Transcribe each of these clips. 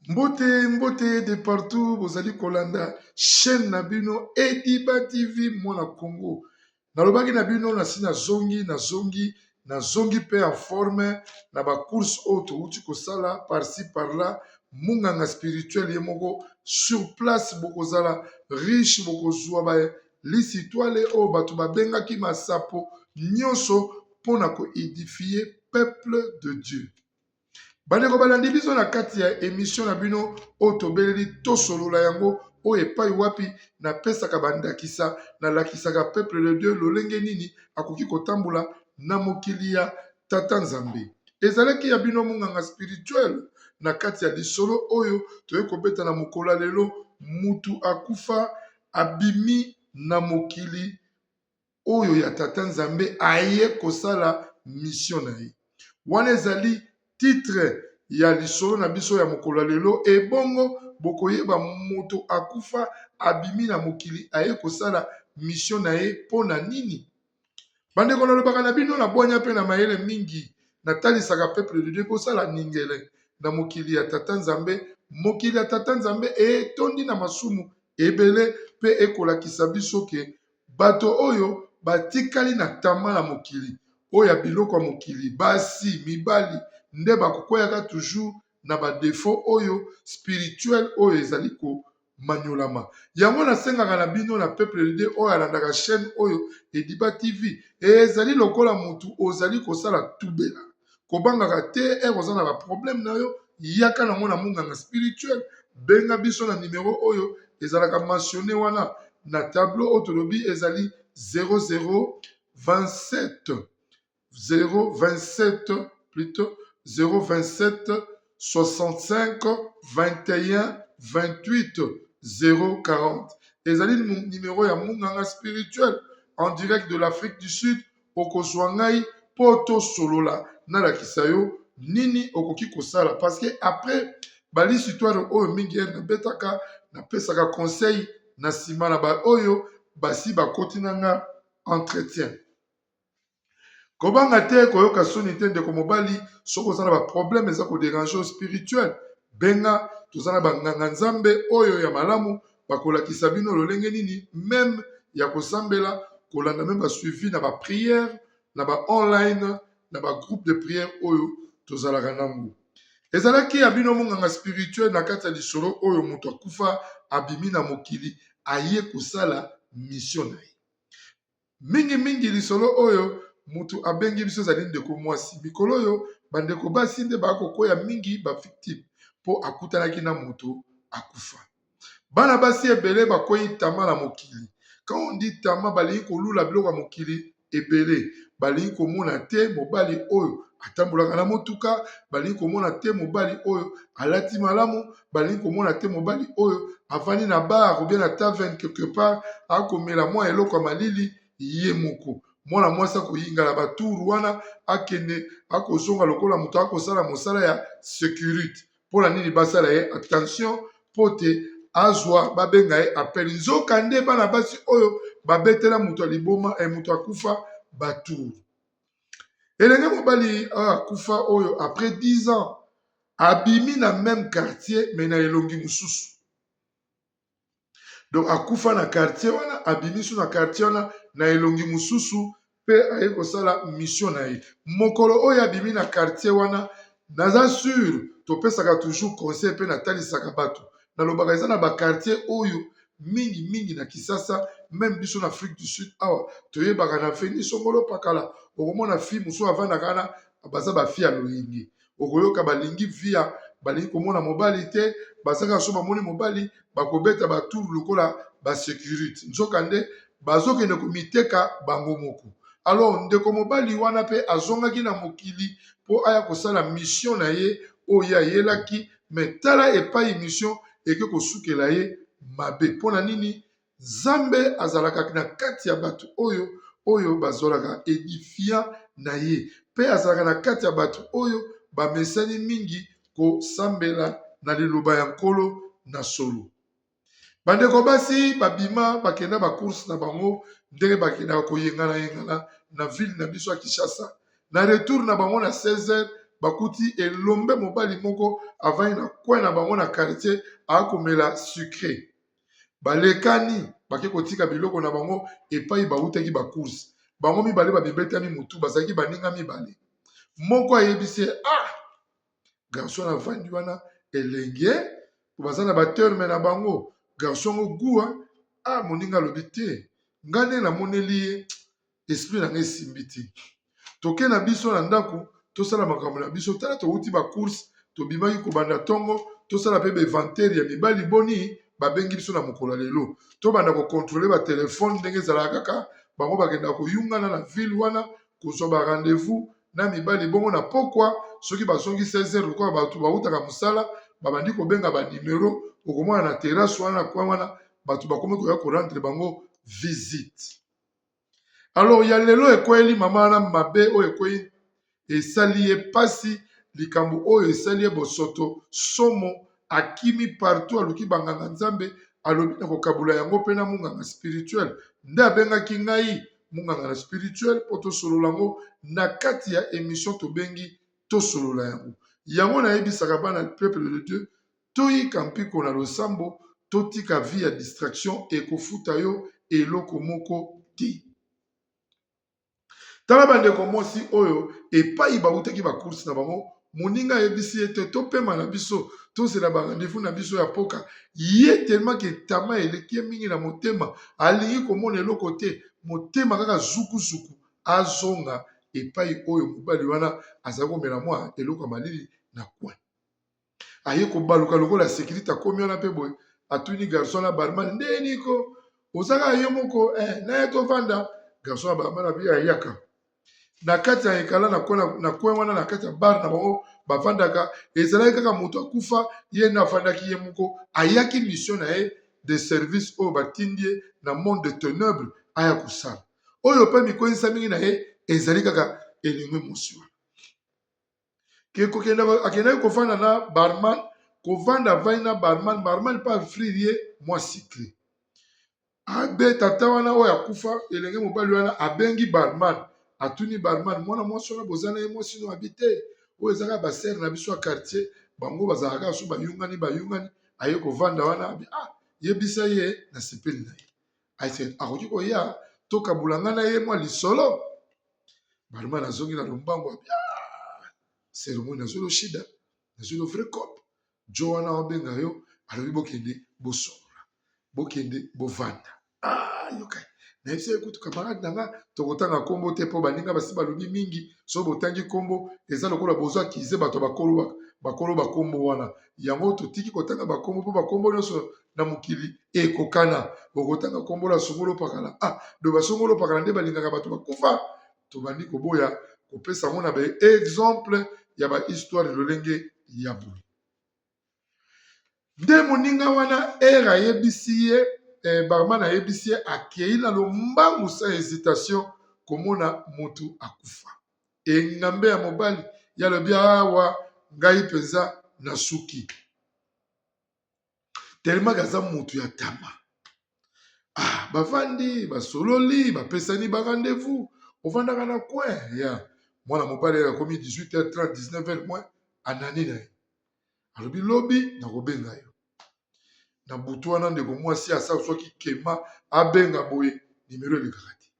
Mbote mbote de partout bozali kolanda chaîne Nabino Ediba TV mwana Congo. Nalobaki Nabino nasi na zongi pe en forme na ba course auto uti kosala par-ci par-là munganga spirituel yemoko sur place bokozala riche bokozwa ba lisitoile o batu babengaki masapo nyonso pona ko édifier peuple de Dieu. Bandeko balandi biso na kati ya émission na bino oyo tobeleli tosolola yango oyo epai wapi napesaka bandakisa nalakisaka peuple de Dieu lolenge nini akoki kotambola na mokili ya tata nzambe. Ezalaki ya bino munganga spirituel na kati ya lisolo oyo toye kobeta na mokolo lelo mutu akufa abimi na mokili oyo ya tata nzambe aye kosala mission na ye. Wana ezali titre ya lisolo na biso ya mokolo lelo ebongo bokoyeba moto akufa abimi na mokili aye kosala mission na ye pona nini. Bandeko nalobaka na bino na bwanya pe na mayele mingi natalisaka peuple de Dieu kosala ningele na mokili ya tata nzambe. Mokili ya tata nzambe etondi na masumu ebele pe ekolakisa biso ke bato oyo batikali na tama na mokili oyo ya biloko ya mokili basi mibali nde bakokweyaka toujours na badefo oyo spirituel oyo ezali komanyolama. Yango nasengaka na bino na peuple de Dieu oyo alandaka chaîne oyo Ediba TV ezali lokola mutu ozali kosala tubela kobangaka te ekozala na baproblème na yo yaka nango na munganga spirituel benga biso na numero oyo ezalaka mentionné wana na tableau oyo tolobi ezali 0027 plutôt 027 65 21 28 040. Ezali numéro ya munganga spirituel en direct de l'Afrique du Sud okozwa ngai poto solola na lakisa yo nini okoki kosala parce que après bali histoire oyo mingi na betaka na pesaka conseil na sima na ba oyo basi bakoti nanga entretien. Kobanga te koyoka soni te ndeko mobali soko ozana ba problème eza ko déranger spirituel benga tozana banganga nzambe oyo ya malamu bakolakisa bino lolenge nini même ya kosambela kolanda même ba suivi na ba prière na ba online na ba groupe de prière oyo tozalaka nango. Ezalaki ya bino munganga spirituel na kati ya lisolo oyo moto akufa abimi na mokili aye kosala mission na ye. Mingi lisolo oyo mutu abengi biso ezali ndeko mwasi mikolo oyo bandeko basi nde bakokoya mingi ba victime po akutanaki na moto akufa. Bana basi ebele bakoyi tama na mokili. Quand on dit tama balingi kolula biloko ya mokili ebele balingi komona te mobali oyo atambolaka na motuka balingi komona te mobali oyo alati malamu balingi komona te mobali oyo avandi na bar ou bien na taverne quelque part akomela mwa eloko ya malili ye moko mwana mwasi akoyingala baturu wana akende akozonga lokola moto akosala mosala ya sécurité mpona nini basala ye attention po te azwa babenga ye apeli nzoka nde bana basi oyo babetela moto ya liboma moto akufa baturu. Elenge mobali oyo akufa oyo après 10 ans abimi na même quartier mais na elongi mosusu. Donc akufa na quartier wana abimi su na quartier wana na elongi mosusu pe aye kosala mission na ye. Mokolo oyo abimi na quartier wana naza sûr topesaka toujours conseil pe natalisaka bato nalobaka eza na ba quartier oyo mingi na Kisasa même biso na Afrique du Sud awa toyebaka na feni songolo pakala okomona fille mosusu avandaka wana baza bafille ya loyenge okoyoka balingi via balingi komona mobali te bazaka so bamoni mobali bakobeta baturu lokola basécurité nzoka nde bazokende komiteka bango moko. Alors ndeko mobali wana pe azongaki na mokili po aya kosala mission na ye oyo ayelaki mais tala epai mission eke kosukela ye mabe mpona nini Nzambe azalaka na kati ya bato oyo bazolaka édifiant na ye pe azalaka na kati ya bato oyo bamesani mingi kosambela na liloba ya nkolo na solo. Bandeko basi babima bakenda ba course na bango ndenge bakenda koyengana na ville na biso ya Kinshasa na retour na bango na 16h bakuti elombe mobali moko avandi na coin na bango na quartier akomela sucré. Balekani bake kotika biloko na bango epai bautaki bacourse. Bango mibale babebetami mutu bazalaki baninga mibale. Moko ayebisi garçon avandi wana elenge baza na baterme na bango. Garçon ogua moninga alobi te nga nde namoneli ye esprit na ngai esimbi te. Toke na biso na ndako tosala makambo na biso tala touti bacourse tobimaki kobanda ntongo tosala mpe beventaire ya mibali boni babengi biso na mokolo ya lelo tobanda kokontrole batelefone ndenge ezalaka kaka bango bakendaka koyungana na ville wana kozwa barendez-vous na mibali bongo na pokwa soki bazongi 16h lokola bato bautaka mosala babandi kobenga banimero okomona na terrasse wana na coin wana bato bakomi koya korendre bango visite. Alors ya lelo ekweli mama wana mabe oyo ekwei esali ye pasi likambo oyo esali ye bosoto somo akimi partout aluki banganga nzambe alobi na kokabula yango mpe na munganga spirituel nde abengaki ngai munganga na spirituel mpo tosolola yango na kati ya émission tobengi tosolola yango yango nayebisaka bana peuple de Dieu toyika mpiko na losambo totika vie ya distraction ekofuta yo eloko moko te. Tala bandeko mwasi oyo epai bautaki bacourse na bango moninga ayebisi ete topema na biso tozela barendez-vous na biso ya poka ye tellement ke tama eleki ye mingi na motema alingi komona eloko te motema kaka zukuzuku azonga epai oyo mobali wana azali komela mwa eloko ya malili na coin aye kobaluka lokola sécurité akomi wana mpe boye atuni garçon na barman ndeniko ozaka ye moko naye tovanda garçon ya barman abi ayaka na kati ya ekala na coin wana na kati ya bar na bango bavandaka ezalaki kaka moto akufa ye nde afandaki ye moko ayaki mission na ye de service oyo batindi ye na monde de ténèbre aya kosala oyo mpe mikonisa mingi na ye ezali kaka elenge mosi wana akendaki kovanda na barman kovanda avandi na barman mpe afrire ye mwa sikle abe tata wana oyo akufa elenge mobali wana abengi barman atuni barman mwana mwasi wana bozana ye mwasi no abi te oyo ezaka basere na biso ya quartier bango bazalaka so bayungani aye kovanda wana abi yebisa ye na sepeli na ye aise akoki koya tokabulanga na ye mwa lisolo barman azongi na lombango abi seremoni nazolo shida nazolo vrai cop jo wana obenga yo alobi bokende bosolola bokende bovanda yokai nayebisa ekutu camarade nanga tokotanga kombo te mpo baninga basi balobi mingi so botangi kombo eza lokola bozwa kize bato bakolo bakombo wana yango totiki kotanga bakombo mpo bakombo nyonso na mokili ekokana okotanga kombo la songolo pakala do basongolo pakala nde balingaka bato bakufa tobandi koboya kopesa yango na baexemple ya bahistoire lolenge ya boye nde moninga wana ere ayebisi ye barman ayebisi ye akei na lombangu sa hésitation komona motu akufa engambe ya mobali yalobi awa ngai mpenza na suki telemaka aza motu ya tama bavandi basololi bapesani barendez-vous ovandaka na coin ya mwana mobali akomi 18h30 19h moins anani na ye alobi lobi nakobenga yo na butu wana ndeko mwasi asa soki kema abenga boye nimero elekaka te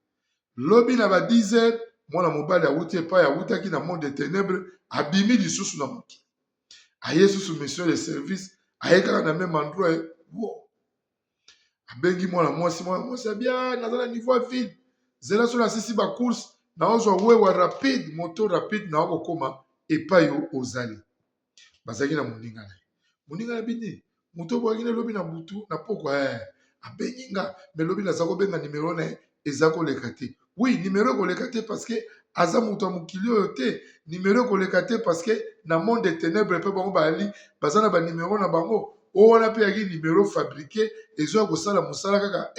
lobi na ba 10h mwana mobali awuti epai awutaki na monde de ténèbre abimi lisusu na mokili aye susu mission de service aye kaka na même endroit abengi mwana mwasi abia naza na niveau ya ville zela so nasisi bacourse naozwa wewa rapide moto rapide na okokoma epai yo ozali bazalaki na moninga na ye moninga na bini moto boyaki na lobi na butu na pokwa abengi nga me lobi naza kobenga nimero na ye eza koleka te oui nimero ekoleka te parce que aza moto ya mokili oyo te nimero ekoleka te parce que na monde de ténèbre mpe bango bali baza na banimero na bango oyo wana mpe yaki nimero fabrike ezoya kosala mosala kaka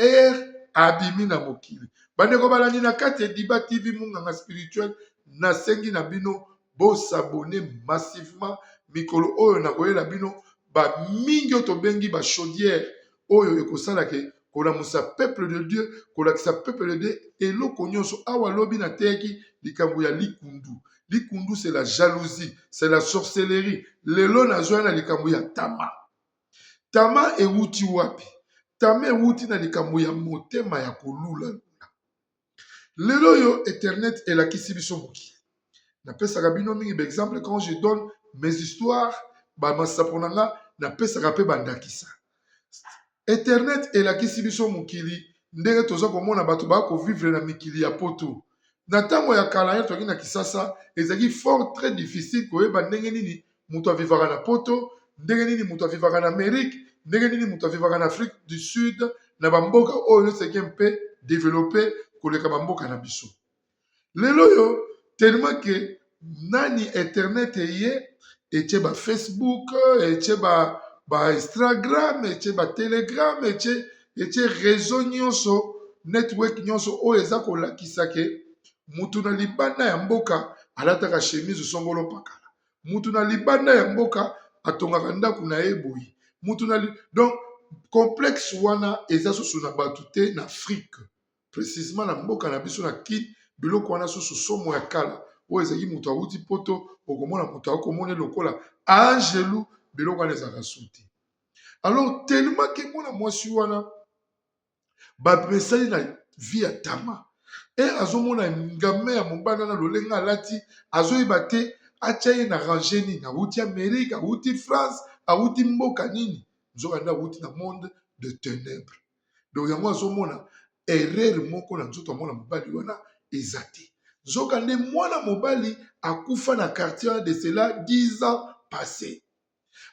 abimi na mokili bandeko balandi na kati ya Diba TV munganga spirituel nasengi na bino bosabone massivement mikolo oyo nakoyela bino bamingi oyo tobengi bachaudière oyo ekosalaka kolamusa peuple de Dieu kolakisa peuple de Dieu eloko nyonso awa lobi nateyaki likambo ya likundu Likundu, c'est la jalousie, c'est la sorcellerie. Lelo nazwa na likambo ya tama. Tama ewuti wapi? Tama ewuti na likambo ya motema ya kolula. Lelo yo Internet elakisi biso mokili. Napesaka bino mingi exemple quand je donne mes histoires, ba masaponanga napesaka pe bandakisa. Internet elakisi biso mokili ndenge toza komona bato ba ko vivre na mikili ya poto. Na ntango ya kala ye toki na Kisasa ezalaki fort très difficile koyeba ndenge nini moto avivaka na poto, ndenge nini moto avivaka na Amérique, ndenge nini moto avivaka na Afrique du Sud, na bamboka oyo seki mpe développé koleka bamboka na biso. Lelo yo tellement que nani internet eye etie ba Facebook, etie ba Instagram, etie ba Telegram, etie réseau nyonso, network nyonso oyo eza kolakisa ke mutu na libanda ya mboka alataka chemise songolo pakala. Mutu na libanda ya mboka atongaka ndako na ye boye. Donc complexe wana eza susu na batu te na Afrique. Précisément na mboka na biso na kini biloko wana susu somo ya kala. Oyo ezaki mutu awuti poto okomona mutu akomona lokola angelu biloko wana ezaka suti. Alors tellement que mona mwasi wana bapesali na vie ya tama. Azomona ngame ya mobana na lolenga alati azoyeba te atia ye na range nini, awuti Amérique, awuti France, awuti mboka nini, nzokanda awuti na monde de ténèbres. Donc yango azomona erreur moko na nzoto mwana mobali wana eza te. Nzokande mwana mobali akufa na quartier de cela 10 ans passés.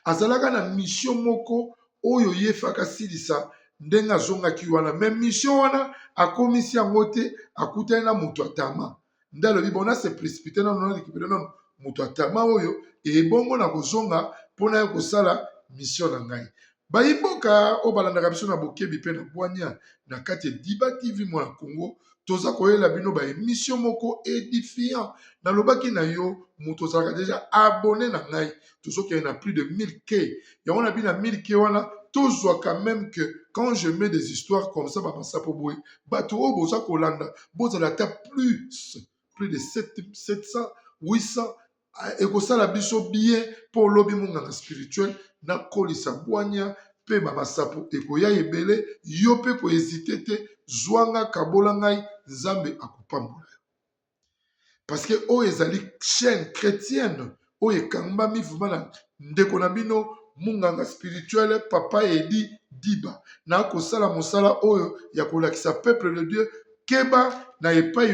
Azalaka na mission moko oyo ye faka silisa ndenge azongaki wana, même mission wana akomisi yango te, akutani na moto atama. Ndalo bi bona se précipiter na non récupérer na moto atama oyo e bongo na kozonga pona ya kosala mission na ngai. Bayimboka o balandaka biso na bokebi pe na bwanya na kati Diba TV mwana Congo toza koyela bino ba émission moko édifiant na lobaki na yo moto zaka déjà abonné na ngai tozo qu'il y en a plus de 1000K. Ya on a bien 1000K wana tozwa quand même que quand je mets des histoires comme ça ba sapo boy bato o boza kolanda boza la ta plus de 700 800 et que ça la biso bien pour lobi monga spirituel na kolisa bwanya pe ba sapo e ko ya ebele yo pe ko hésiter te zwanga kabola ngai Nzambe akupambola. Parce que o ezali chaîne chrétienne o ekamba mi vumana ndeko na bino munganga spirituel papa Edi Diba na ko sala mosala oyo ya kolakisa peuple de Dieu keba na epai